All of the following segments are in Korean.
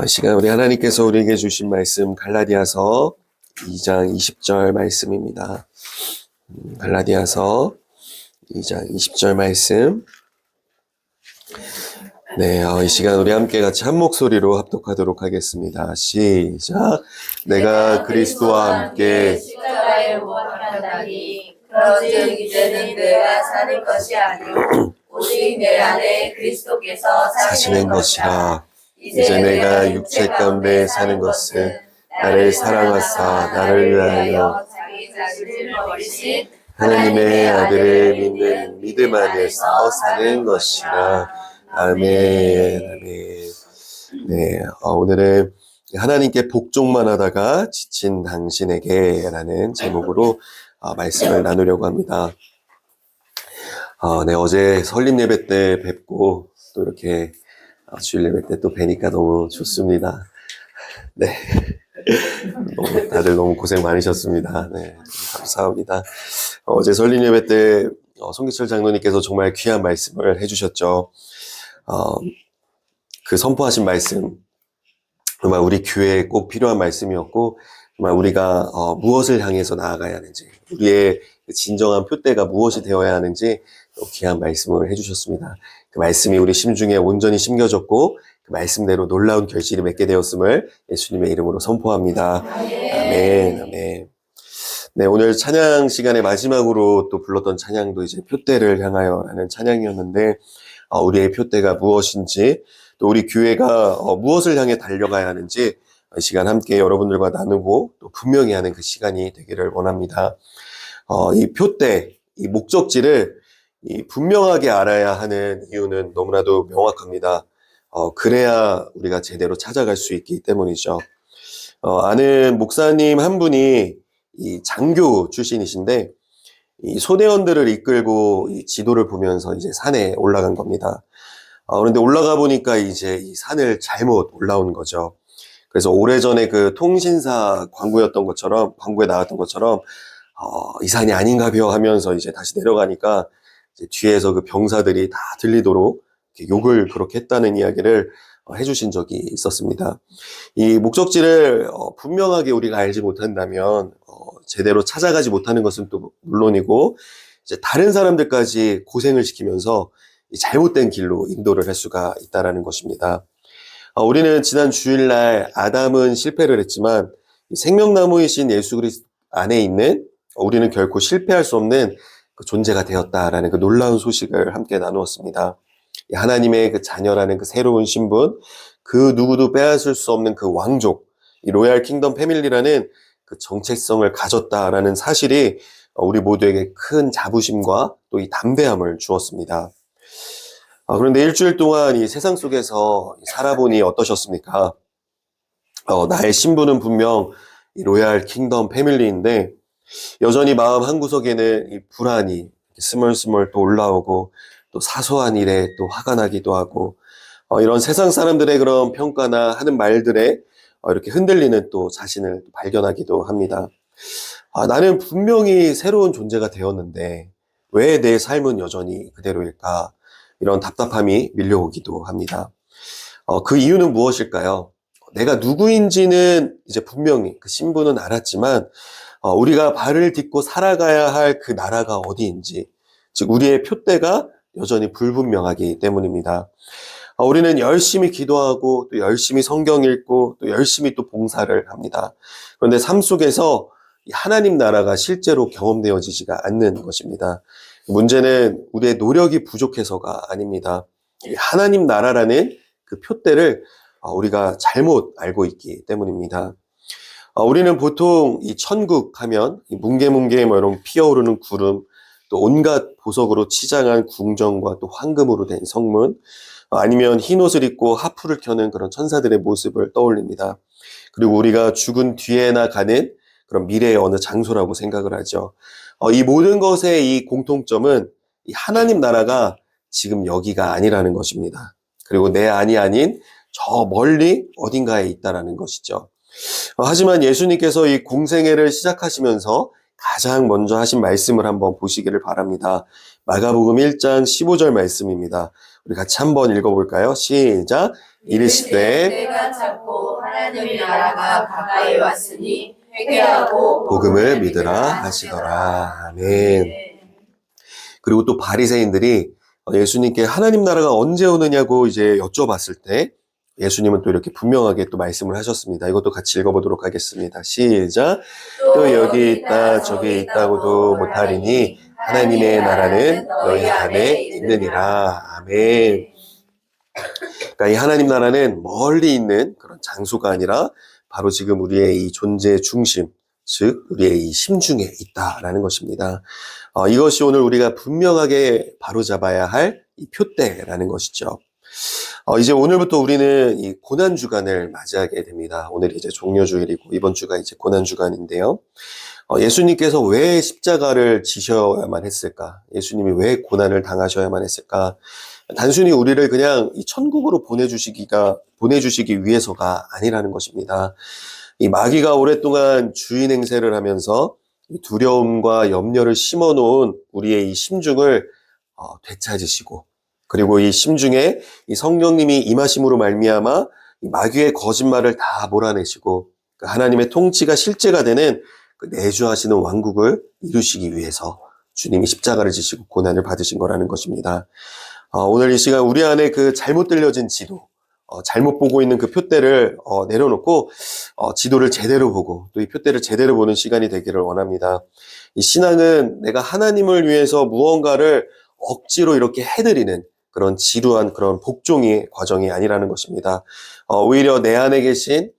이 시간 우리 하나님께서 우리에게 주신 말씀 갈라디아서 2장 20절 말씀입니다. 갈라디아서 2장 20절 말씀. 네, 이 시간 우리 함께 같이 한 목소리로 합독하도록 하겠습니다. 시작. 내가 그리스도와 함께 십자가에 못 박혔나니 그런즉 이제는 내가 사는 것이 아니요 오직 내 안에 그리스도께서 사시는 것이라. 이제 내가 육체 가운데 사는 것은 나를 사랑하사 나를 위하여 자기 자신을 버리신 하나님의 아들을 믿는 믿음 안에서 사는 것이라. 아멘. 아멘. 네, 오늘은 하나님께 복종만 하다가 지친 당신에게 라는 제목으로 말씀을 나누려고 합니다. 네, 어제 설립 예배 때 뵙고 또 이렇게 주일 예배 때 또 뵈니까 너무 좋습니다. 네. 다들 너무 고생 많으셨습니다. 네. 감사합니다. 어제 설립 예배 때 송기철 장로님께서 정말 귀한 말씀을 해주셨죠. 그 선포하신 말씀, 정말 우리 교회에 꼭 필요한 말씀이었고, 정말 우리가 무엇을 향해서 나아가야 하는지, 우리의 진정한 표대가 무엇이 되어야 하는지 또 귀한 말씀을 해주셨습니다. 그 말씀이 우리 심중에 온전히 심겨졌고 그 말씀대로 놀라운 결실이 맺게 되었음을 예수님의 이름으로 선포합니다. 아멘. 아멘. 네, 오늘 찬양 시간의 마지막으로 또 불렀던 찬양도 이제 표대를 향하여라는 찬양이었는데, 우리의 표대가 무엇인지, 또 우리 교회가 무엇을 향해 달려가야 하는지 이 시간 함께 여러분들과 나누고 또 분명히 하는 그 시간이 되기를 원합니다. 이 표대, 이 목적지를 분명하게 알아야 하는 이유는 너무나도 명확합니다. 그래야 우리가 제대로 찾아갈 수 있기 때문이죠. 아는 목사님 한 분이 이 장교 출신이신데, 이 소대원들을 이끌고 이 지도를 보면서 이제 산에 올라간 겁니다. 그런데 올라가 보니까 이제 이 산을 잘못 올라온 거죠. 그래서 오래전에 그 통신사 광고에 나왔던 것처럼, 이 산이 아닌가벼 하면서 이제 다시 내려가니까 이제 뒤에서 그 병사들이 다 들리도록 욕을 그렇게 했다는 이야기를 해주신 적이 있었습니다. 이 목적지를 분명하게 우리가 알지 못한다면 제대로 찾아가지 못하는 것은 또 물론이고, 이제 다른 사람들까지 고생을 시키면서 잘못된 길로 인도를 할 수가 있다라는 것입니다. 우리는 지난 주일날 아담은 실패를 했지만 생명나무이신 예수 그리스도 안에 있는 우리는 결코 실패할 수 없는 그 존재가 되었다라는 그 놀라운 소식을 함께 나누었습니다. 하나님의 그 자녀라는 그 새로운 신분, 그 누구도 빼앗을 수 없는 그 왕족, 이 로얄 킹덤 패밀리라는 그 정체성을 가졌다라는 사실이 우리 모두에게 큰 자부심과 또 이 담대함을 주었습니다. 그런데 일주일 동안 이 세상 속에서 살아보니 어떠셨습니까? 나의 신분은 분명 이 로얄 킹덤 패밀리인데, 여전히 마음 한구석에는 이 불안이 스멀스멀 또 올라오고, 또 사소한 일에 또 화가 나기도 하고, 이런 세상 사람들의 그런 평가나 하는 말들에 이렇게 흔들리는 또 자신을 발견하기도 합니다. 나는 분명히 새로운 존재가 되었는데 왜 내 삶은 여전히 그대로일까? 이런 답답함이 밀려오기도 합니다. 그 이유는 무엇일까요? 내가 누구인지는 이제 분명히 그 신분은 알았지만, 우리가 발을 딛고 살아가야 할 그 나라가 어디인지, 즉 우리의 표대가 여전히 불분명하기 때문입니다. 우리는 열심히 기도하고 또 열심히 성경 읽고 또 열심히 또 봉사를 합니다. 그런데 삶 속에서 하나님 나라가 실제로 경험되어지지가 않는 것입니다. 문제는 우리의 노력이 부족해서가 아닙니다. 하나님 나라라는 그 표대를 우리가 잘못 알고 있기 때문입니다. 우리는 보통 이 천국 하면 뭉게뭉게 이런 피어오르는 구름, 또 온갖 보석으로 치장한 궁정과 또 황금으로 된 성문, 아니면 흰 옷을 입고 하프를 켜는 그런 천사들의 모습을 떠올립니다. 그리고 우리가 죽은 뒤에나 가는 그런 미래의 어느 장소라고 생각을 하죠. 이 모든 것의 이 공통점은 이 하나님 나라가 지금 여기가 아니라는 것입니다. 그리고 내 안이 아닌 저 멀리 어딘가에 있다라는 것이죠. 하지만 예수님께서 이 공생애를 시작하시면서 가장 먼저 하신 말씀을 한번 보시기를 바랍니다. 마가복음 1장 15절 말씀입니다. 우리 같이 한번 읽어볼까요? 시작! 이르시되 때가 찼고 하나님의 나라가 가까이 왔으니 회개하고 복음을 믿으라 하시더라. 아멘. 그리고 또 바리새인들이 예수님께 하나님 나라가 언제 오느냐고 이제 여쭤봤을 때 예수님은 또 이렇게 분명하게 또 말씀을 하셨습니다. 이것도 같이 읽어보도록 하겠습니다. 시작. 또 여기 있다 저기 있다고도 못하리니 하나님의 나라는 너희 안에 있느니라. 아멘. 그러니까 이 하나님 나라는 멀리 있는 그런 장소가 아니라 바로 지금 우리의 이 존재의 중심, 즉 우리의 이 심중에 있다라는 것입니다. 이것이 오늘 우리가 분명하게 바로잡아야 할 이 표대라는 것이죠. 이제 오늘부터 우리는 이 고난주간을 맞이하게 됩니다. 오늘이 이제 종료주일이고 이번 주가 이제 고난주간인데요. 예수님께서 왜 십자가를 지셔야만 했을까? 예수님이 왜 고난을 당하셔야만 했을까? 단순히 우리를 그냥 이 천국으로 보내주시기 위해서가 아니라는 것입니다. 이 마귀가 오랫동안 주인 행세를 하면서 이 두려움과 염려를 심어놓은 우리의 이 심중을 되찾으시고, 그리고 이 심중에 이 성령님이 임하심으로 말미암아 이 마귀의 거짓말을 다 몰아내시고 그 하나님의 통치가 실제가 되는 그 내주하시는 왕국을 이루시기 위해서 주님이 십자가를 지시고 고난을 받으신 거라는 것입니다. 오늘 이 시간 우리 안에 그 잘못 들려진 지도, 잘못 보고 있는 그 표대를 내려놓고 지도를 제대로 보고 또 이 표대를 제대로 보는 시간이 되기를 원합니다. 이 신앙은 내가 하나님을 위해서 무언가를 억지로 이렇게 해드리는 그런 지루한 그런 복종의 과정이 아니라는 것입니다. 오히려 내 안에 계신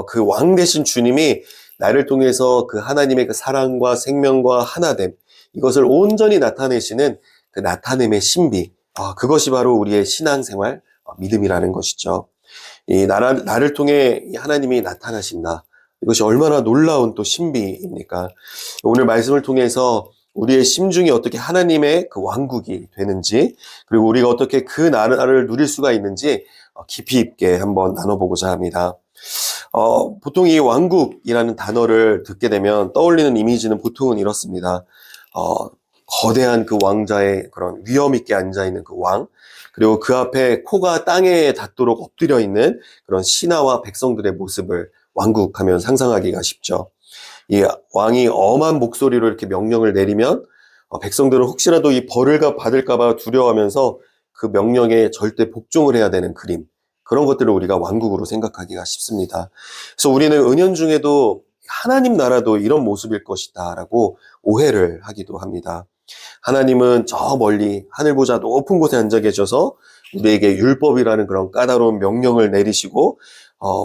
그 왕 되신 주님이 나를 통해서 그 하나님의 그 사랑과 생명과 하나됨, 이것을 온전히 나타내시는 그 나타냄의 신비, 그것이 바로 우리의 신앙생활, 믿음이라는 것이죠. 이 나를 통해 하나님이 나타나신다. 이것이 얼마나 놀라운 또 신비입니까? 오늘 말씀을 통해서 우리의 심중이 어떻게 하나님의 그 왕국이 되는지, 그리고 우리가 어떻게 그 나라를 누릴 수가 있는지 깊이 있게 한번 나눠보고자 합니다. 보통 이 왕국이라는 단어를 듣게 되면 떠올리는 이미지는 보통은 이렇습니다. 거대한 그 왕자의 그런 위엄 있게 앉아있는 그 왕, 그리고 그 앞에 코가 땅에 닿도록 엎드려 있는 그런 신하와 백성들의 모습을 왕국하면 상상하기가 쉽죠. 이 왕이 엄한 목소리로 이렇게 명령을 내리면 백성들은 혹시라도 이 벌을 받을까봐 두려워하면서 그 명령에 절대 복종을 해야 되는 그림, 그런 것들을 우리가 왕국으로 생각하기가 쉽습니다. 그래서 우리는 은연중에도 하나님 나라도 이런 모습일 것이다 라고 오해를 하기도 합니다. 하나님은 저 멀리 하늘보다 높은 곳에 앉아 계셔서 우리에게 율법이라는 그런 까다로운 명령을 내리시고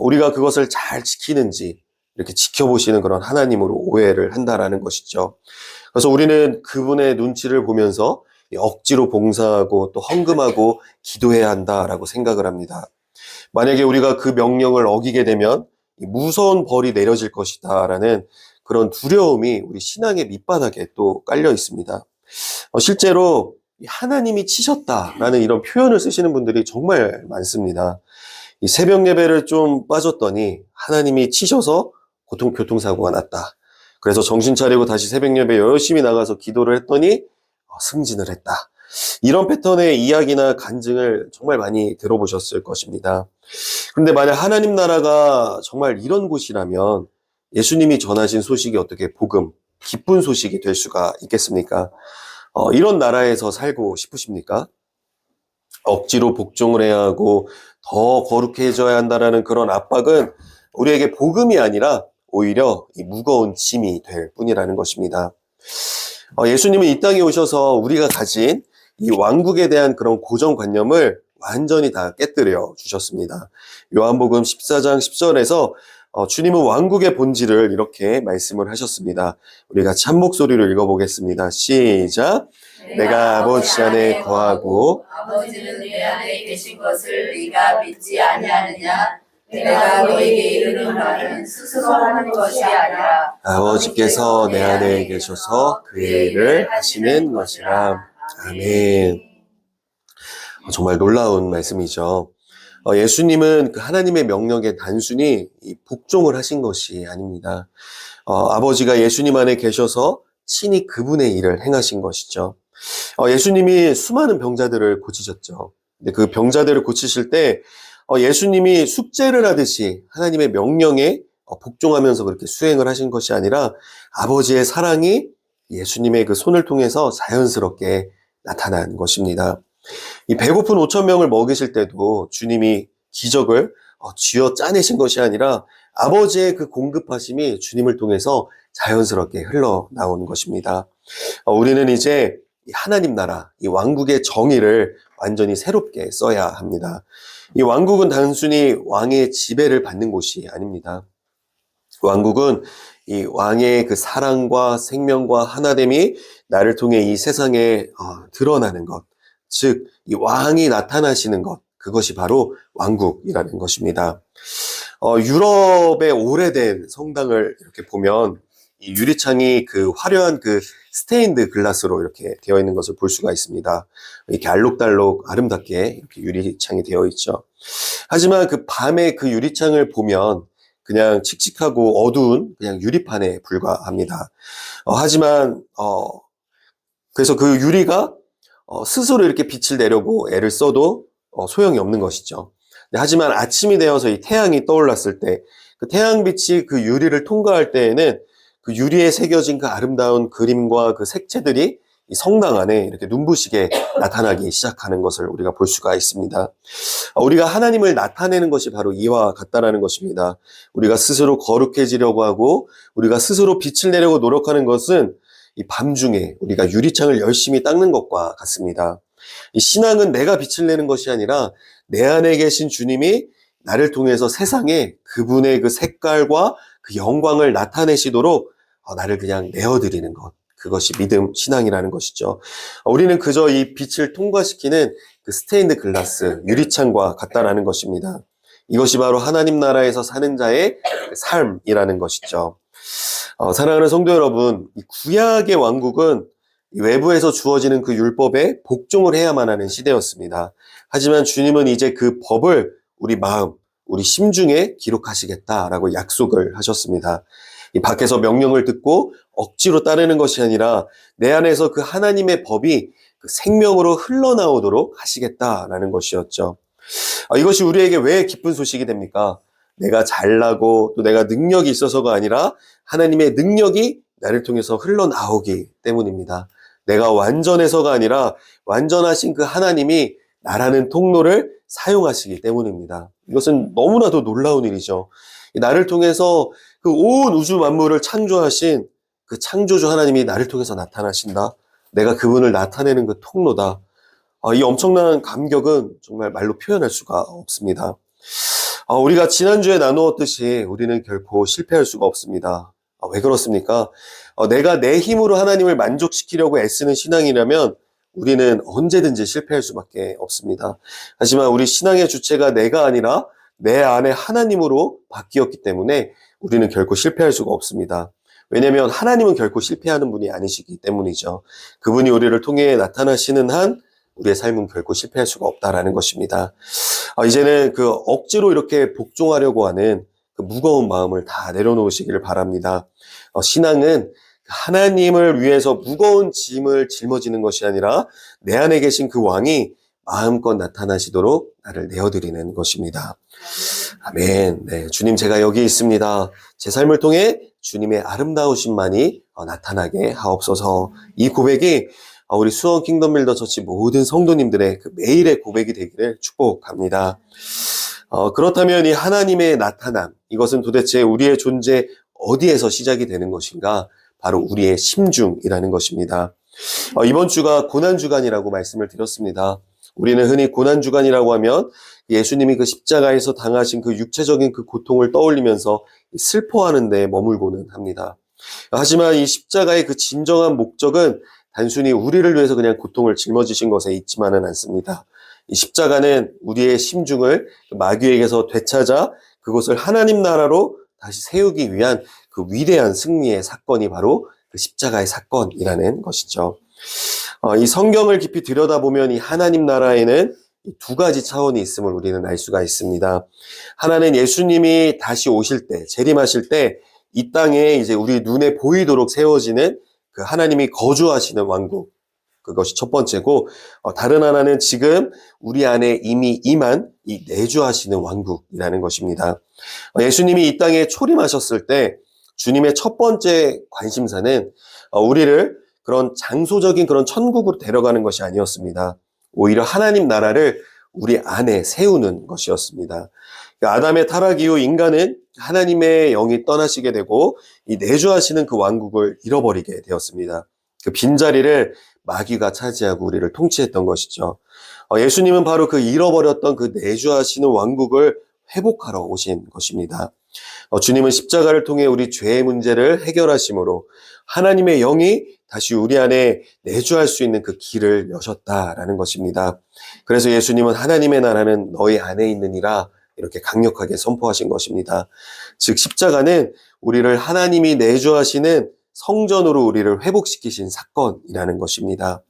우리가 그것을 잘 지키는지 이렇게 지켜보시는 그런 하나님으로 오해를 한다라는 것이죠. 그래서 우리는 그분의 눈치를 보면서 억지로 봉사하고 또 헌금하고 기도해야 한다라고 생각을 합니다. 만약에 우리가 그 명령을 어기게 되면 무서운 벌이 내려질 것이다라는 그런 두려움이 우리 신앙의 밑바닥에 또 깔려 있습니다. 실제로 하나님이 치셨다라는 이런 표현을 쓰시는 분들이 정말 많습니다. 이 새벽 예배를 좀 빠졌더니 하나님이 치셔서 교통사고가 났다. 그래서 정신 차리고 다시 새벽 예배 열심히 나가서 기도를 했더니 승진을 했다. 이런 패턴의 이야기나 간증을 정말 많이 들어보셨을 것입니다. 그런데 만약 하나님 나라가 정말 이런 곳이라면 예수님이 전하신 소식이 어떻게 복음, 기쁜 소식이 될 수가 있겠습니까? 이런 나라에서 살고 싶으십니까? 억지로 복종을 해야 하고 더 거룩해져야 한다는 그런 압박은 우리에게 복음이 아니라 오히려 이 무거운 짐이 될 뿐이라는 것입니다. 예수님은 이 땅에 오셔서 우리가 가진 이 왕국에 대한 그런 고정관념을 완전히 다 깨뜨려 주셨습니다. 요한복음 14장 10절에서 주님은 왕국의 본질을 이렇게 말씀을 하셨습니다. 우리 같이 한 목소리로 읽어보겠습니다. 시작. 내가 아버지 안에 거하고 아버지는 내 안에 계신 것을 네가 믿지 아니하느냐? 내가 너에게 이르는 말은 스스로 하는 것이 아니라 아버지께서 내 안에 계셔서 그의 일을 하시는 것이라. 아멘. 정말 놀라운 말씀이죠. 예수님은 그 하나님의 명령에 단순히 복종을 하신 것이 아닙니다. 아버지가 예수님 안에 계셔서 친히 그분의 일을 행하신 것이죠. 예수님이 수많은 병자들을 고치셨죠. 근데 그 병자들을 고치실 때 예수님이 숙제를 하듯이 하나님의 명령에 복종하면서 그렇게 수행을 하신 것이 아니라 아버지의 사랑이 예수님의 그 손을 통해서 자연스럽게 나타난 것입니다. 이 배고픈 5천 명을 먹이실 때도 주님이 기적을 쥐어 짜내신 것이 아니라 아버지의 그 공급하심이 주님을 통해서 자연스럽게 흘러나오는 것입니다. 우리는 이제 이 하나님 나라, 이 왕국의 정의를 완전히 새롭게 써야 합니다. 이 왕국은 단순히 왕의 지배를 받는 곳이 아닙니다. 왕국은 이 왕의 그 사랑과 생명과 하나됨이 나를 통해 이 세상에 드러나는 것, 즉 이 왕이 나타나시는 것, 그것이 바로 왕국이라는 것입니다. 유럽의 오래된 성당을 이렇게 보면 이 유리창이 그 화려한 그 스테인드 글라스로 이렇게 되어 있는 것을 볼 수가 있습니다. 이렇게 알록달록 아름답게 이렇게 유리창이 되어 있죠. 하지만 그 밤에 그 유리창을 보면 그냥 칙칙하고 어두운 그냥 유리판에 불과합니다. 하지만 그래서 그 유리가 스스로 이렇게 빛을 내려고 애를 써도 소용이 없는 것이죠. 하지만 아침이 되어서 이 태양이 떠올랐을 때 그 태양빛이 그 유리를 통과할 때에는 그 유리에 새겨진 그 아름다운 그림과 그 색채들이 이 성당 안에 이렇게 눈부시게 나타나기 시작하는 것을 우리가 볼 수가 있습니다. 우리가 하나님을 나타내는 것이 바로 이와 같다라는 것입니다. 우리가 스스로 거룩해지려고 하고 우리가 스스로 빛을 내려고 노력하는 것은 이 밤중에 우리가 유리창을 열심히 닦는 것과 같습니다. 이 신앙은 내가 빛을 내는 것이 아니라 내 안에 계신 주님이 나를 통해서 세상에 그분의 그 색깔과 그 영광을 나타내시도록 나를 그냥 내어드리는 것. 그것이 믿음, 신앙이라는 것이죠. 우리는 그저 이 빛을 통과시키는 그 스테인드 글라스, 유리창과 같다라는 것입니다. 이것이 바로 하나님 나라에서 사는 자의 삶이라는 것이죠. 사랑하는 성도 여러분, 이 구약의 왕국은 외부에서 주어지는 그 율법에 복종을 해야만 하는 시대였습니다. 하지만 주님은 이제 그 법을 우리 마음, 우리 심중에 기록하시겠다라고 약속을 하셨습니다. 이 밖에서 명령을 듣고 억지로 따르는 것이 아니라 내 안에서 그 하나님의 법이 그 생명으로 흘러나오도록 하시겠다라는 것이었죠. 이것이 우리에게 왜 기쁜 소식이 됩니까? 내가 잘나고 또 내가 능력이 있어서가 아니라 하나님의 능력이 나를 통해서 흘러나오기 때문입니다. 내가 완전해서가 아니라 완전하신 그 하나님이 나라는 통로를 사용하시기 때문입니다. 이것은 너무나도 놀라운 일이죠. 나를 통해서 그 온 우주 만물을 창조하신 그 창조주 하나님이 나를 통해서 나타나신다. 내가 그분을 나타내는 그 통로다. 이 엄청난 감격은 정말 말로 표현할 수가 없습니다. 우리가 지난주에 나누었듯이 우리는 결코 실패할 수가 없습니다. 왜 그렇습니까? 내가 내 힘으로 하나님을 만족시키려고 애쓰는 신앙이라면 우리는 언제든지 실패할 수밖에 없습니다. 하지만 우리 신앙의 주체가 내가 아니라 내 안에 하나님으로 바뀌었기 때문에 우리는 결코 실패할 수가 없습니다. 왜냐하면 하나님은 결코 실패하는 분이 아니시기 때문이죠. 그분이 우리를 통해 나타나시는 한 우리의 삶은 결코 실패할 수가 없다라는 것입니다. 이제는 그 억지로 이렇게 복종하려고 하는 그 무거운 마음을 다 내려놓으시기를 바랍니다. 신앙은 하나님을 위해서 무거운 짐을 짊어지는 것이 아니라 내 안에 계신 그 왕이 마음껏 나타나시도록 나를 내어드리는 것입니다. 아멘. 네, 주님 제가 여기 있습니다. 제 삶을 통해 주님의 아름다우심만이 나타나게 하옵소서. 이 고백이 우리 수원 킹덤 빌더 처치 모든 성도님들의 그 매일의 고백이 되기를 축복합니다. 그렇다면 이 하나님의 나타남, 이것은 도대체 우리의 존재 어디에서 시작이 되는 것인가? 바로 우리의 심중이라는 것입니다. 이번 주가 고난주간이라고 말씀을 드렸습니다. 우리는 흔히 고난주간이라고 하면 예수님이 그 십자가에서 당하신 그 육체적인 그 고통을 떠올리면서 슬퍼하는 데 머물고는 합니다. 하지만 이 십자가의 그 진정한 목적은 단순히 우리를 위해서 그냥 고통을 짊어지신 것에 있지만은 않습니다. 이 십자가는 우리의 심중을 마귀에게서 되찾아 그것을 하나님 나라로 다시 세우기 위한 그 위대한 승리의 사건이 바로 그 십자가의 사건이라는 것이죠. 이 성경을 깊이 들여다보면 이 하나님 나라에는 두 가지 차원이 있음을 우리는 알 수가 있습니다. 하나는 예수님이 다시 오실 때, 재림하실 때 이 땅에 이제 우리 눈에 보이도록 세워지는 그 하나님이 거주하시는 왕국. 그것이 첫 번째고, 다른 하나는 지금 우리 안에 이미 임한 이 내주하시는 왕국이라는 것입니다. 예수님이 이 땅에 초림하셨을 때 주님의 첫 번째 관심사는 우리를 그런 장소적인 그런 천국으로 데려가는 것이 아니었습니다. 오히려 하나님 나라를 우리 안에 세우는 것이었습니다. 아담의 타락 이후 인간은 하나님의 영이 떠나시게 되고 이 내주하시는 그 왕국을 잃어버리게 되었습니다. 그 빈자리를 마귀가 차지하고 우리를 통치했던 것이죠. 예수님은 바로 그 잃어버렸던 그 내주하시는 왕국을 회복하러 오신 것입니다. 주님은 십자가를 통해 우리 죄의 문제를 해결하심으로 하나님의 영이 다시 우리 안에 내주할 수 있는 그 길을 여셨다라는 것입니다. 그래서 예수님은 하나님의 나라는 너희 안에 있느니라 이렇게 강력하게 선포하신 것입니다. 즉 십자가는 우리를 하나님이 내주하시는 성전으로 우리를 회복시키신 사건이라는 것입니다.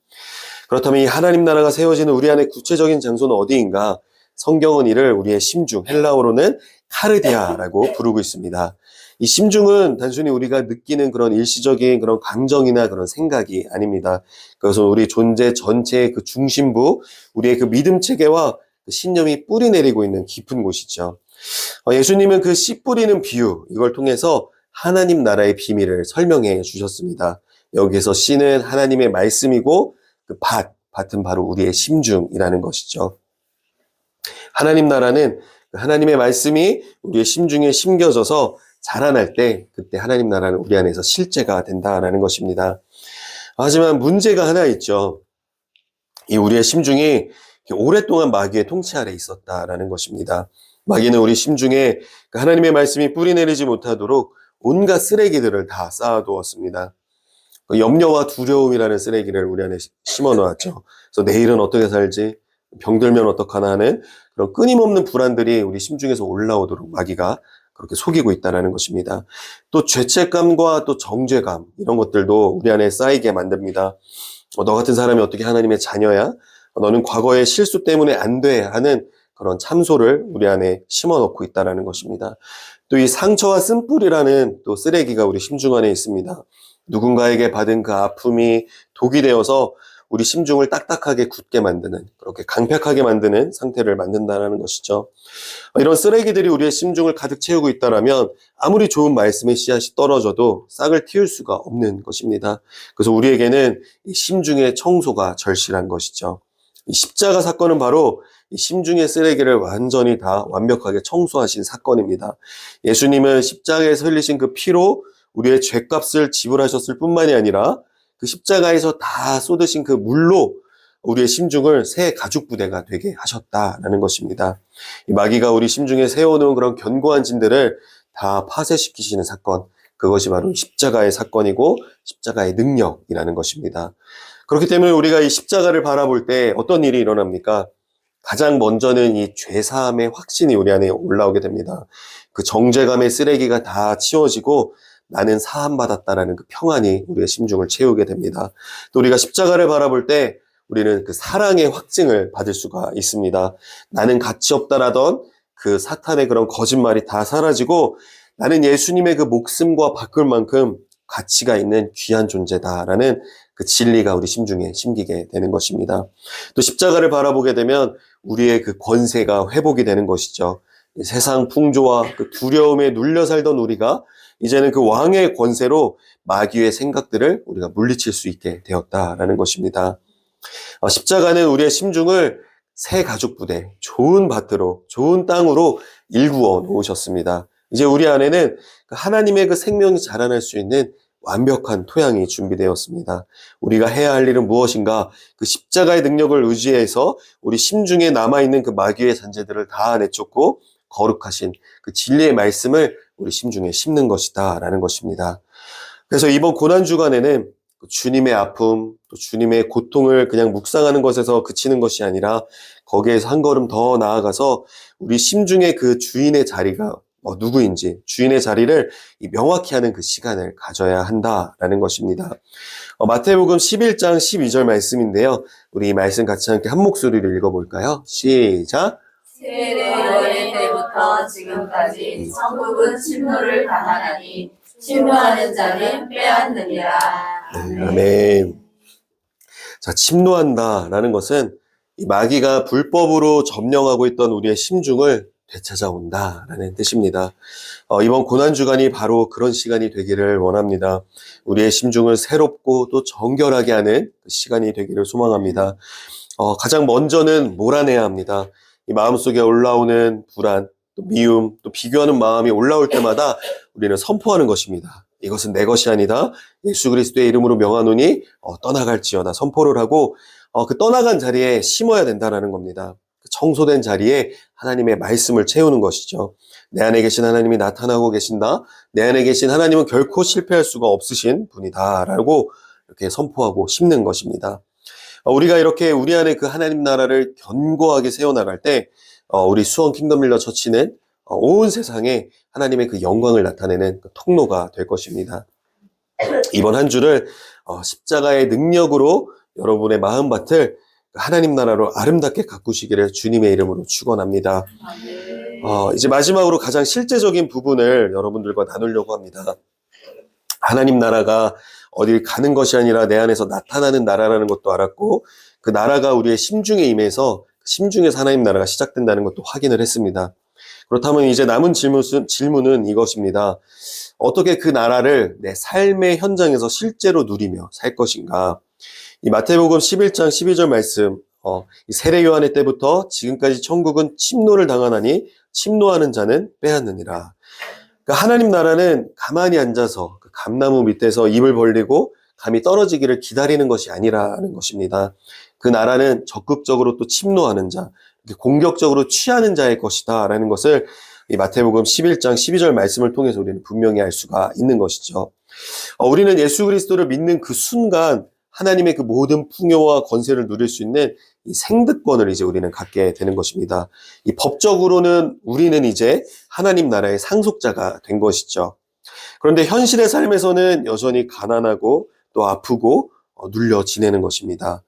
그렇다면 이 하나님 나라가 세워지는 우리 안의 구체적인 장소는 어디인가? 성경은 이를 우리의 심중, 헬라어로는 카르디아라고 부르고 있습니다. 이 심중은 단순히 우리가 느끼는 그런 일시적인 그런 감정이나 그런 생각이 아닙니다. 그것은 우리 존재 전체의 그 중심부, 우리의 그 믿음 체계와 그 신념이 뿌리 내리고 있는 깊은 곳이죠. 예수님은 그 씨 뿌리는 비유, 이걸 통해서 하나님 나라의 비밀을 설명해 주셨습니다. 여기서 씨는 하나님의 말씀이고 그 밭은 바로 우리의 심중이라는 것이죠. 하나님 나라는 하나님의 말씀이 우리의 심중에 심겨져서 자라날 때 그때 하나님 나라는 우리 안에서 실제가 된다라는 것입니다. 하지만 문제가 하나 있죠. 이 우리의 심중이 오랫동안 마귀의 통치 아래 있었다라는 것입니다. 마귀는 우리 심중에 하나님의 말씀이 뿌리 내리지 못하도록 온갖 쓰레기들을 다 쌓아두었습니다. 염려와 두려움이라는 쓰레기를 우리 안에 심어 놓았죠. 그래서 내일은 어떻게 살지? 병들면 어떡하나 하는 그런 끊임없는 불안들이 우리 심중에서 올라오도록 마귀가 그렇게 속이고 있다는 것입니다. 또 죄책감과 또 정죄감 이런 것들도 우리 안에 쌓이게 만듭니다. 너 같은 사람이 어떻게 하나님의 자녀야? 너는 과거의 실수 때문에 안 돼 하는 그런 참소를 우리 안에 심어놓고 있다는 것입니다. 또 이 상처와 쓴뿌리라는 또 쓰레기가 우리 심중 안에 있습니다. 누군가에게 받은 그 아픔이 독이 되어서 우리 심중을 딱딱하게 굳게 만드는, 그렇게 강팍하게 만드는 상태를 만든다는 것이죠. 이런 쓰레기들이 우리의 심중을 가득 채우고 있다면 아무리 좋은 말씀의 씨앗이 떨어져도 싹을 틔울 수가 없는 것입니다. 그래서 우리에게는 이 심중의 청소가 절실한 것이죠. 이 십자가 사건은 바로 이 심중의 쓰레기를 완전히 다 완벽하게 청소하신 사건입니다. 예수님은 십자가에서 흘리신 그 피로 우리의 죄값을 지불하셨을 뿐만이 아니라 그 십자가에서 다 쏟으신 그 물로 우리의 심중을 새 가죽 부대가 되게 하셨다라는 것입니다. 이 마귀가 우리 심중에 세워놓은 그런 견고한 진들을 다 파쇄시키시는 사건, 그것이 바로 십자가의 사건이고 십자가의 능력이라는 것입니다. 그렇기 때문에 우리가 이 십자가를 바라볼 때 어떤 일이 일어납니까? 가장 먼저는 이 죄사함의 확신이 우리 안에 올라오게 됩니다. 그 정죄감의 쓰레기가 다 치워지고 나는 사함받았다라는 그 평안이 우리의 심중을 채우게 됩니다. 또 우리가 십자가를 바라볼 때 우리는 그 사랑의 확증을 받을 수가 있습니다. 나는 가치 없다라던 그 사탄의 그런 거짓말이 다 사라지고 나는 예수님의 그 목숨과 바꿀 만큼 가치가 있는 귀한 존재다라는 그 진리가 우리 심중에 심기게 되는 것입니다. 또 십자가를 바라보게 되면 우리의 그 권세가 회복이 되는 것이죠. 세상 풍조와 그 두려움에 눌려 살던 우리가 이제는 그 왕의 권세로 마귀의 생각들을 우리가 물리칠 수 있게 되었다라는 것입니다. 십자가는 우리의 심중을 새 가죽 부대, 좋은 밭으로, 좋은 땅으로 일구어 놓으셨습니다. 이제 우리 안에는 하나님의 그 생명이 자라날 수 있는 완벽한 토양이 준비되었습니다. 우리가 해야 할 일은 무엇인가? 그 십자가의 능력을 의지해서 우리 심중에 남아있는 그 마귀의 잔재들을 다 내쫓고 거룩하신 그 진리의 말씀을 우리 심중에 심는 것이다 라는 것입니다. 그래서 이번 고난주간에는 주님의 아픔, 또 주님의 고통을 그냥 묵상하는 것에서 그치는 것이 아니라 거기에서 한 걸음 더 나아가서 우리 심중의 그 주인의 자리가 누구인지, 주인의 자리를 명확히 하는 그 시간을 가져야 한다라는 것입니다. 마태복음 11장 12절 말씀인데요. 우리 이 말씀 같이 함께 한 목소리로 읽어볼까요? 시작! 세대 어린 때부터 지금까지 천국은 침노를 당하나니 침노하는 자는 빼앗느니라. 아멘. 자, 침노한다라는 것은 이 마귀가 불법으로 점령하고 있던 우리의 심중을 되찾아온다라는 뜻입니다. 이번 고난주간이 바로 그런 시간이 되기를 원합니다. 우리의 심중을 새롭고 또 정결하게 하는 그 시간이 되기를 소망합니다. 가장 먼저는 몰아내야 합니다. 이 마음속에 올라오는 불안, 또 미움, 또 비교하는 마음이 올라올 때마다 우리는 선포하는 것입니다. 이것은 내 것이 아니다. 예수 그리스도의 이름으로 명하노니 떠나갈지어다 선포를 하고 그 떠나간 자리에 심어야 된다는 겁니다. 그 청소된 자리에 하나님의 말씀을 채우는 것이죠. 내 안에 계신 하나님이 나타나고 계신다. 내 안에 계신 하나님은 결코 실패할 수가 없으신 분이다 라고 이렇게 선포하고 심는 것입니다. 우리가 이렇게 우리 안에 그 하나님 나라를 견고하게 세워나갈 때 우리 수원 킹덤 밀러 처치는 온 세상에 하나님의 그 영광을 나타내는 그 통로가 될 것입니다. 이번 한 주를 십자가의 능력으로 여러분의 마음밭을 하나님 나라로 아름답게 가꾸시기를 주님의 이름으로 축원합니다. 이제 마지막으로 가장 실제적인 부분을 여러분들과 나누려고 합니다. 하나님 나라가 어딜 가는 것이 아니라 내 안에서 나타나는 나라라는 것도 알았고 그 나라가 우리의 심중에 임해서 심중에서 하나님 나라가 시작된다는 것도 확인을 했습니다. 그렇다면 이제 남은 질문은 이것입니다. 어떻게 그 나라를 내 삶의 현장에서 실제로 누리며 살 것인가? 이 마태복음 11장 12절 말씀, 이 세례 요한의 때부터 지금까지 천국은 침노를 당하나니 침노하는 자는 빼앗느니라. 그러니까 하나님 나라는 가만히 앉아서 그 감나무 밑에서 입을 벌리고 감이 떨어지기를 기다리는 것이 아니라는 것입니다. 그 나라는 적극적으로 또 침노하는 자, 공격적으로 취하는 자의 것이다 라는 것을 이 마태복음 11장 12절 말씀을 통해서 우리는 분명히 알 수가 있는 것이죠. 우리는 예수 그리스도를 믿는 그 순간 하나님의 그 모든 풍요와 권세를 누릴 수 있는 이 생득권을 이제 우리는 갖게 되는 것입니다. 이 법적으로는 우리는 이제 하나님 나라의 상속자가 된 것이죠. 그런데 현실의 삶에서는 여전히 가난하고 또 아프고 눌려 지내는 것입니다.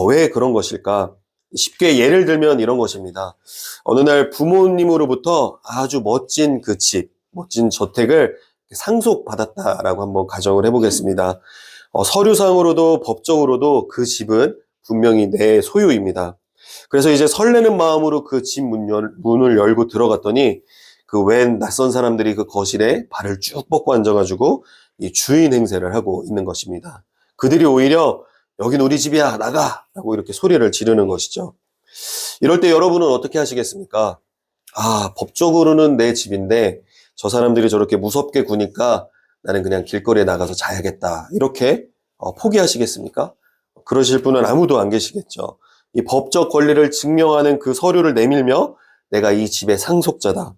왜 그런 것일까? 쉽게 예를 들면 이런 것입니다. 어느 날 부모님으로부터 아주 멋진 그 집, 멋진 저택을 상속받았다라고 한번 가정을 해보겠습니다. 서류상으로도 법적으로도 그 집은 분명히 내 소유입니다. 그래서 이제 설레는 마음으로 그 집 문을 열고 들어갔더니 그 웬 낯선 사람들이 그 거실에 발을 쭉 뻗고 앉아가지고 이 주인 행세를 하고 있는 것입니다. 그들이 오히려 여긴 우리 집이야 나가 라고 이렇게 소리를 지르는 것이죠. 이럴 때 여러분은 어떻게 하시겠습니까? 법적으로는 내 집인데 저 사람들이 저렇게 무섭게 구니까 나는 그냥 길거리에 나가서 자야겠다 이렇게 포기하시겠습니까? 그러실 분은 아무도 안 계시겠죠. 이 법적 권리를 증명하는 그 서류를 내밀며 내가 이 집의 상속자다.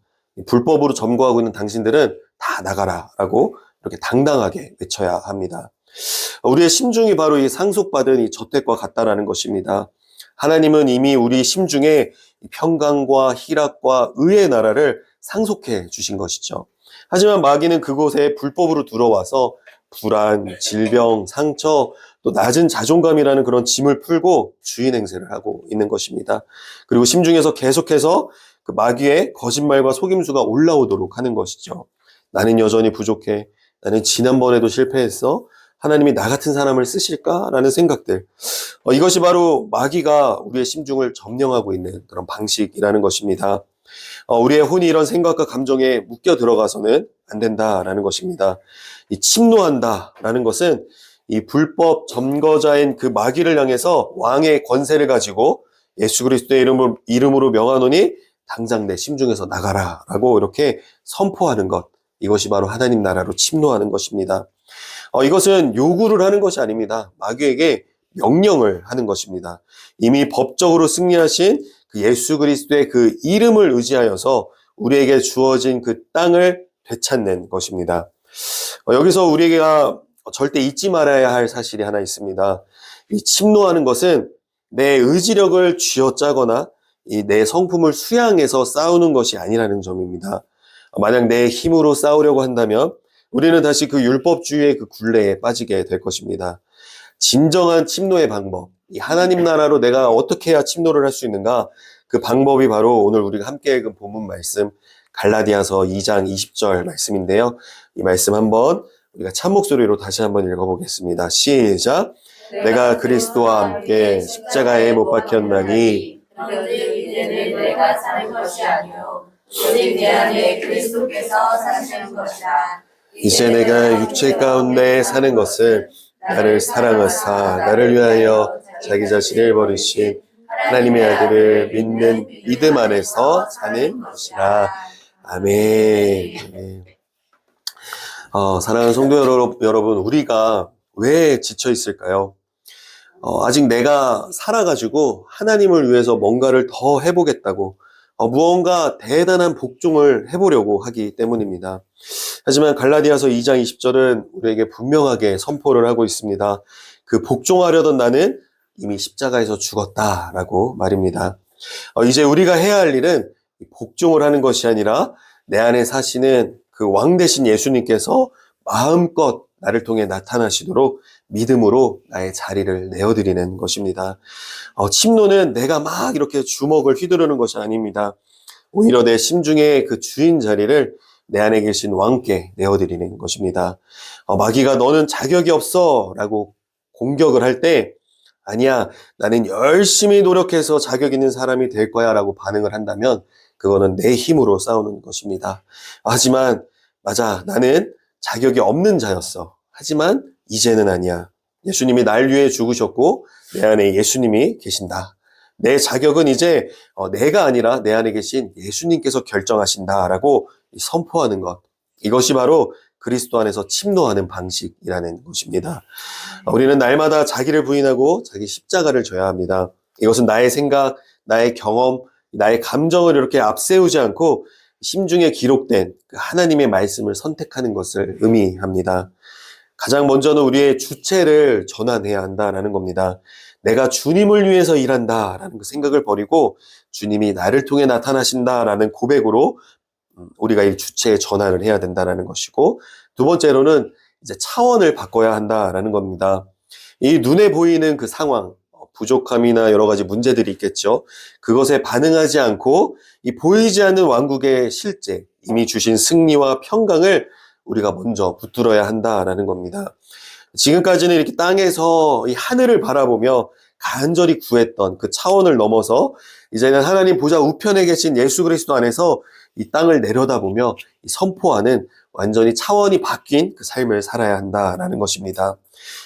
불법으로 점거하고 있는 당신들은 다 나가라 라고 이렇게 당당하게 외쳐야 합니다. 우리의 심중이 바로 이 상속받은 이 저택과 같다라는 것입니다. 하나님은 이미 우리 심중에 평강과 희락과 의의 나라를 상속해 주신 것이죠. 하지만 마귀는 그곳에 불법으로 들어와서 불안, 질병, 상처, 또 낮은 자존감이라는 그런 짐을 풀고 주인 행세를 하고 있는 것입니다. 그리고 심중에서 계속해서 그 마귀의 거짓말과 속임수가 올라오도록 하는 것이죠. 나는 여전히 부족해. 나는 지난번에도 실패했어. 하나님이 나 같은 사람을 쓰실까라는 생각들. 이것이 바로 마귀가 우리의 심중을 점령하고 있는 그런 방식이라는 것입니다. 우리의 혼이 이런 생각과 감정에 묶여 들어가서는 안 된다라는 것입니다. 이 침노한다라는 것은 이 불법 점거자인 그 마귀를 향해서 왕의 권세를 가지고 예수 그리스도의 이름으로 명하노니 당장 내 심중에서 나가라라고 이렇게 선포하는 것. 이것이 바로 하나님 나라로 침노하는 것입니다. 이것은 요구를 하는 것이 아닙니다. 마귀에게 명령을 하는 것입니다. 이미 법적으로 승리하신 그 예수 그리스도의 그 이름을 의지하여서 우리에게 주어진 그 땅을 되찾는 것입니다. 여기서 우리가 절대 잊지 말아야 할 사실이 하나 있습니다. 이 침노하는 것은 내 의지력을 쥐어짜거나 이 내 성품을 수양해서 싸우는 것이 아니라는 점입니다. 만약 내 힘으로 싸우려고 한다면 우리는 다시 그 율법주의의 그 굴레에 빠지게 될 것입니다. 진정한 침노의 방법, 이 하나님 나라로 내가 어떻게 해야 침노를 할 수 있는가? 그 방법이 바로 오늘 우리가 함께 읽은 본문 말씀 갈라디아서 2장 20절 말씀인데요. 이 말씀 한번 우리가 참 목소리로 다시 한번 읽어보겠습니다. 시작! 내가 그리스도와 함께 십자가에 못 박혔나니 그런즉 이제는 내가 사는 것이 아니요 오직 내 안에 그리스도께서 사시는 것이라. 이제 내가 육체 가운데 사는 것을 나를 사랑하사 나를 위하여 자기 자신을 버리신 하나님의 아들을 믿는 믿음 안에서 사는 것이라. 아멘. 아멘. 사랑하는 성도 여러분, 우리가 왜 지쳐 있을까요? 아직 내가 살아가지고 하나님을 위해서 뭔가를 더 해보겠다고 무언가 대단한 복종을 해보려고 하기 때문입니다. 하지만 갈라디아서 2장 20절은 우리에게 분명하게 선포를 하고 있습니다. 그 복종하려던 나는 이미 십자가에서 죽었다라고 말입니다. 이제 우리가 해야 할 일은 복종을 하는 것이 아니라 내 안에 사시는 그 왕 되신 예수님께서 마음껏 나를 통해 나타나시도록 믿음으로 나의 자리를 내어드리는 것입니다. 침노는 내가 막 이렇게 주먹을 휘두르는 것이 아닙니다. 오히려 내 심중의 그 주인 자리를 내 안에 계신 왕께 내어드리는 것입니다. 마귀가 너는 자격이 없어 라고 공격을 할 때 아니야, 나는 열심히 노력해서 자격 있는 사람이 될 거야 라고 반응을 한다면 그거는 내 힘으로 싸우는 것입니다. 하지만 맞아, 나는 자격이 없는 자였어. 하지만 이제는 아니야. 예수님이 날 위해 죽으셨고 내 안에 예수님이 계신다. 내 자격은 이제 내가 아니라 내 안에 계신 예수님께서 결정하신다라고 선포하는 것. 이것이 바로 그리스도 안에서 침노하는 방식이라는 것입니다. 우리는 날마다 자기를 부인하고 자기 십자가를 져야 합니다. 이것은 나의 생각, 나의 경험, 나의 감정을 이렇게 앞세우지 않고 심중에 기록된 그 하나님의 말씀을 선택하는 것을 의미합니다. 가장 먼저는 우리의 주체를 전환해야 한다라는 겁니다. 내가 주님을 위해서 일한다라는 그 생각을 버리고 주님이 나를 통해 나타나신다라는 고백으로 우리가 이 주체의 전환을 해야 된다라는 것이고, 두 번째로는 이제 차원을 바꿔야 한다라는 겁니다. 이 눈에 보이는 그 상황, 부족함이나 여러 가지 문제들이 있겠죠. 그것에 반응하지 않고 이 보이지 않는 왕국의 실제, 이미 주신 승리와 평강을 우리가 먼저 붙들어야 한다라는 겁니다. 지금까지는 이렇게 땅에서 이 하늘을 바라보며 간절히 구했던 그 차원을 넘어서 이제는 하나님 보좌 우편에 계신 예수 그리스도 안에서 이 땅을 내려다보며 선포하는 완전히 차원이 바뀐 그 삶을 살아야 한다라는 것입니다.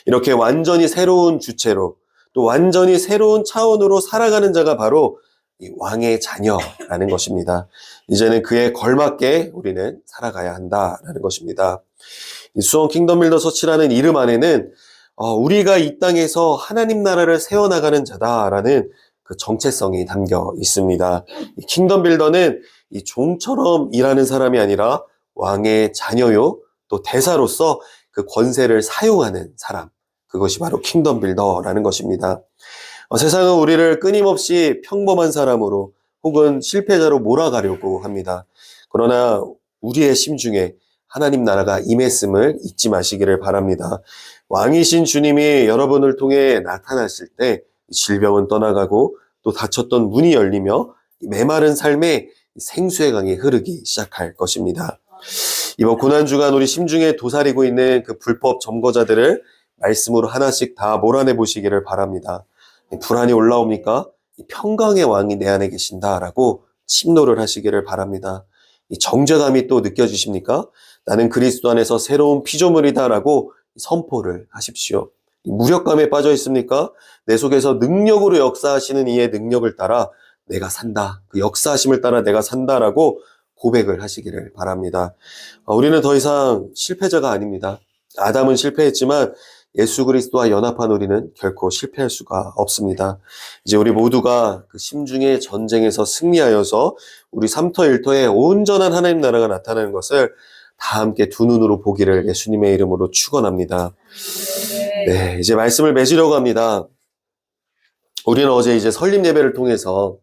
이렇게 완전히 새로운 주체로 또 완전히 새로운 차원으로 살아가는 자가 바로 이 왕의 자녀라는 것입니다. 이제는 그에 걸맞게 우리는 살아가야 한다라는 것입니다. 이 수원 킹덤 빌더 서치라는 이름 안에는 우리가 이 땅에서 하나님 나라를 세워나가는 자다라는 그 정체성이 담겨 있습니다. 이 킹덤 빌더는 이 종처럼 일하는 사람이 아니라 왕의 자녀요, 또 대사로서 그 권세를 사용하는 사람, 그것이 바로 킹덤 빌더라는 것입니다. 세상은 우리를 끊임없이 평범한 사람으로 혹은 실패자로 몰아가려고 합니다. 그러나 우리의 심중에 하나님 나라가 임했음을 잊지 마시기를 바랍니다. 왕이신 주님이 여러분을 통해 나타나실 때 질병은 떠나가고 또 닫혔던 문이 열리며 메마른 삶에 생수의 강이 흐르기 시작할 것입니다. 이번 고난주간 우리 심중에 도사리고 있는 그 불법 점거자들을 말씀으로 하나씩 다 몰아내 보시기를 바랍니다. 불안이 올라옵니까? 평강의 왕이 내 안에 계신다라고 침노를 하시기를 바랍니다. 이 정죄감이 또 느껴지십니까? 나는 그리스도 안에서 새로운 피조물이다라고 선포를 하십시오. 무력감에 빠져 있습니까? 내 속에서 능력으로 역사하시는 이의 능력을 따라 내가 산다. 그 역사하심을 따라 내가 산다라고 고백을 하시기를 바랍니다. 우리는 더 이상 실패자가 아닙니다. 아담은 실패했지만 예수 그리스도와 연합한 우리는 결코 실패할 수가 없습니다. 이제 우리 모두가 그 심중의 전쟁에서 승리하여서 우리 삼터 일터에 온전한 하나님 나라가 나타나는 것을 다 함께 두 눈으로 보기를 예수님의 이름으로 축원합니다. 네, 이제 말씀을 맺으려고 합니다. 우리는 어제 이제 설립 예배를 통해서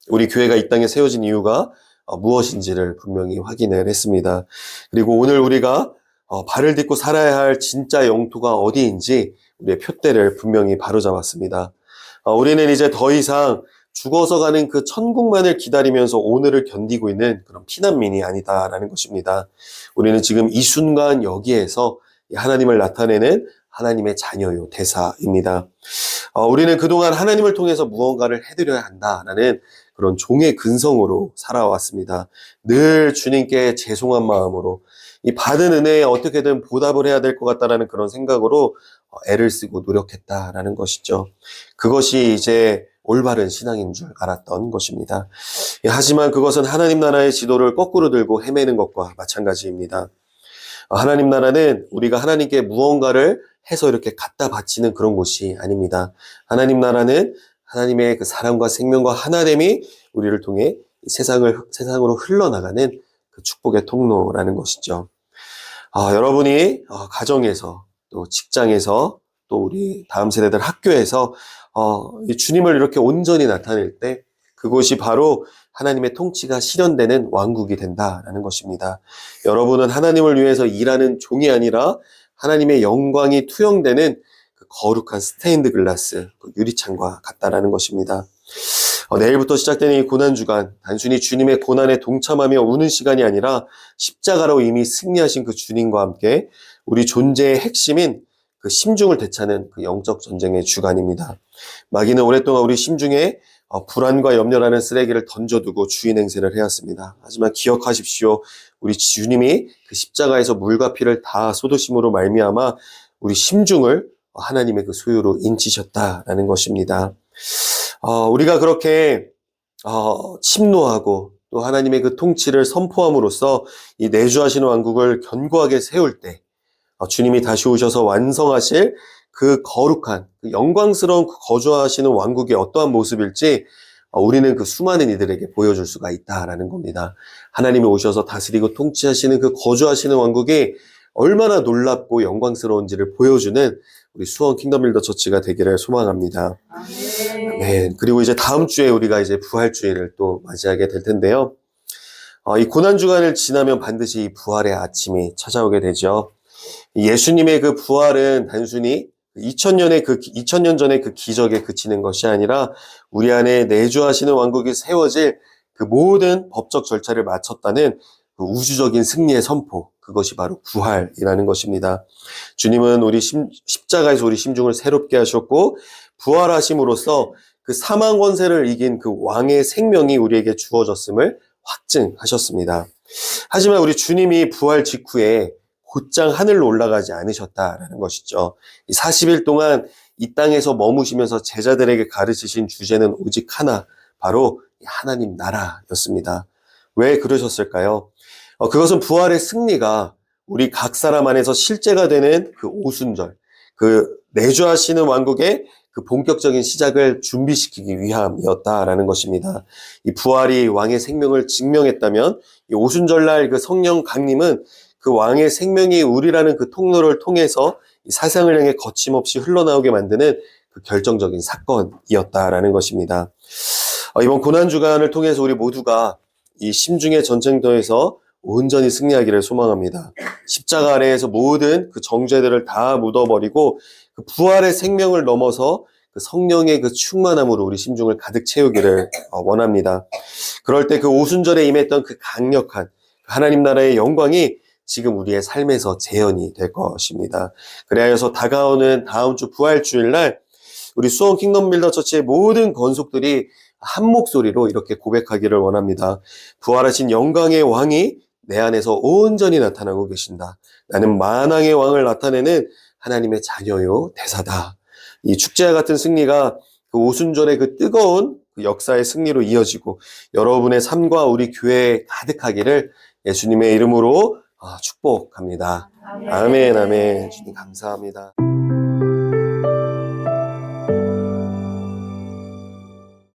우리 교회가 이 땅에 세워진 이유가 무엇인지를 분명히 확인을 했습니다. 그리고 오늘 우리가 발을 딛고 살아야 할 진짜 영토가 어디인지 우리의 표대를 분명히 바로잡았습니다. 우리는 이제 더 이상 죽어서 가는 그 천국만을 기다리면서 오늘을 견디고 있는 그런 피난민이 아니다라는 것입니다. 우리는 지금 이 순간 여기에서 하나님을 나타내는 하나님의 자녀요, 대사입니다. 우리는 그동안 하나님을 통해서 무언가를 해드려야 한다라는 그런 종의 근성으로 살아왔습니다. 늘 주님께 죄송한 마음으로 이 받은 은혜에 어떻게든 보답을 해야 될 것 같다라는 그런 생각으로 애를 쓰고 노력했다라는 것이죠. 그것이 이제 올바른 신앙인 줄 알았던 것입니다. 하지만 그것은 하나님 나라의 지도를 거꾸로 들고 헤매는 것과 마찬가지입니다. 하나님 나라는 우리가 하나님께 무언가를 해서 이렇게 갖다 바치는 그런 곳이 아닙니다. 하나님 나라는 하나님의 그 사랑과 생명과 하나됨이 우리를 통해 세상으로 흘러나가는 그 축복의 통로라는 것이죠. 여러분이 가정에서 또 직장에서 또 우리 다음 세대들 학교에서 이 주님을 이렇게 온전히 나타낼 때 그곳이 바로 하나님의 통치가 실현되는 왕국이 된다라는 것입니다. 여러분은 하나님을 위해서 일하는 종이 아니라 하나님의 영광이 투영되는 그 거룩한 스테인드 글라스, 그 유리창과 같다라는 것입니다. 내일부터 시작되는 이 고난주간, 단순히 주님의 고난에 동참하며 우는 시간이 아니라 십자가로 이미 승리하신 그 주님과 함께 우리 존재의 핵심인 그 심중을 되찾는 그 영적 전쟁의 주간입니다. 마귀는 오랫동안 우리 심중에 불안과 염려라는 쓰레기를 던져두고 주인 행세를 해왔습니다. 하지만 기억하십시오. 우리 주님이 그 십자가에서 물과 피를 다 쏟으심으로 말미암아 우리 심중을 하나님의 그 소유로 인치셨다라는 것입니다. 우리가 그렇게 침노하고 또 하나님의 그 통치를 선포함으로써 이 내주하시는 왕국을 견고하게 세울 때 주님이 다시 오셔서 완성하실 그 거룩한, 그 영광스러운 그 거주하시는 왕국이 어떠한 모습일지 우리는 그 수많은 이들에게 보여줄 수가 있다라는 겁니다. 하나님이 오셔서 다스리고 통치하시는 그 거주하시는 왕국이 얼마나 놀랍고 영광스러운지를 보여주는 우리 수원 킹덤 빌더 처치가 되기를 소망합니다. 네. 그리고 이제 다음 주에 우리가 이제 부활주일을 또 맞이하게 될 텐데요. 이 고난주간을 지나면 반드시 이 부활의 아침이 찾아오게 되죠. 예수님의 그 부활은 단순히 2000년 전의 그 기적에 그치는 것이 아니라 우리 안에 내주하시는 왕국이 세워질 그 모든 법적 절차를 마쳤다는 그 우주적인 승리의 선포, 그것이 바로 부활이라는 것입니다. 주님은 우리 십자가에서 우리 심중을 새롭게 하셨고 부활하심으로써 그 사망 권세를 이긴 그 왕의 생명이 우리에게 주어졌음을 확증하셨습니다. 하지만 우리 주님이 부활 직후에 곧장 하늘로 올라가지 않으셨다라는 것이죠. 40일 동안 이 땅에서 머무시면서 제자들에게 가르치신 주제는 오직 하나, 바로 하나님 나라였습니다. 왜 그러셨을까요? 그것은 부활의 승리가 우리 각 사람 안에서 실제가 되는 그 오순절, 그 내주하시는 왕국의 그 본격적인 시작을 준비시키기 위함이었다라는 것입니다. 이 부활이 왕의 생명을 증명했다면 이 오순절날 그 성령 강림은 그 왕의 생명이 우리라는 그 통로를 통해서 이 사상을 향해 거침없이 흘러나오게 만드는 그 결정적인 사건이었다라는 것입니다. 이번 고난주간을 통해서 우리 모두가 이 심중의 전쟁터에서 온전히 승리하기를 소망합니다. 십자가 아래에서 모든 그 정죄들을 다 묻어버리고 그 부활의 생명을 넘어서 그 성령의 그 충만함으로 우리 심중을 가득 채우기를 원합니다. 그럴 때 그 오순절에 임했던 그 강력한 하나님 나라의 영광이 지금 우리의 삶에서 재현이 될 것입니다. 그래서 다가오는 다음 주 부활주일날 우리 수원 킹덤 빌더 처치의 모든 건속들이 한 목소리로 이렇게 고백하기를 원합니다. 부활하신 영광의 왕이 내 안에서 온전히 나타나고 계신다. 나는 만왕의 왕을 나타내는 하나님의 자녀요 대사다. 이 축제와 같은 승리가 그 오순절의 그 뜨거운 그 역사의 승리로 이어지고 여러분의 삶과 우리 교회에 가득하기를 예수님의 이름으로 축복합니다. 아멘, 아멘. 주님 감사합니다.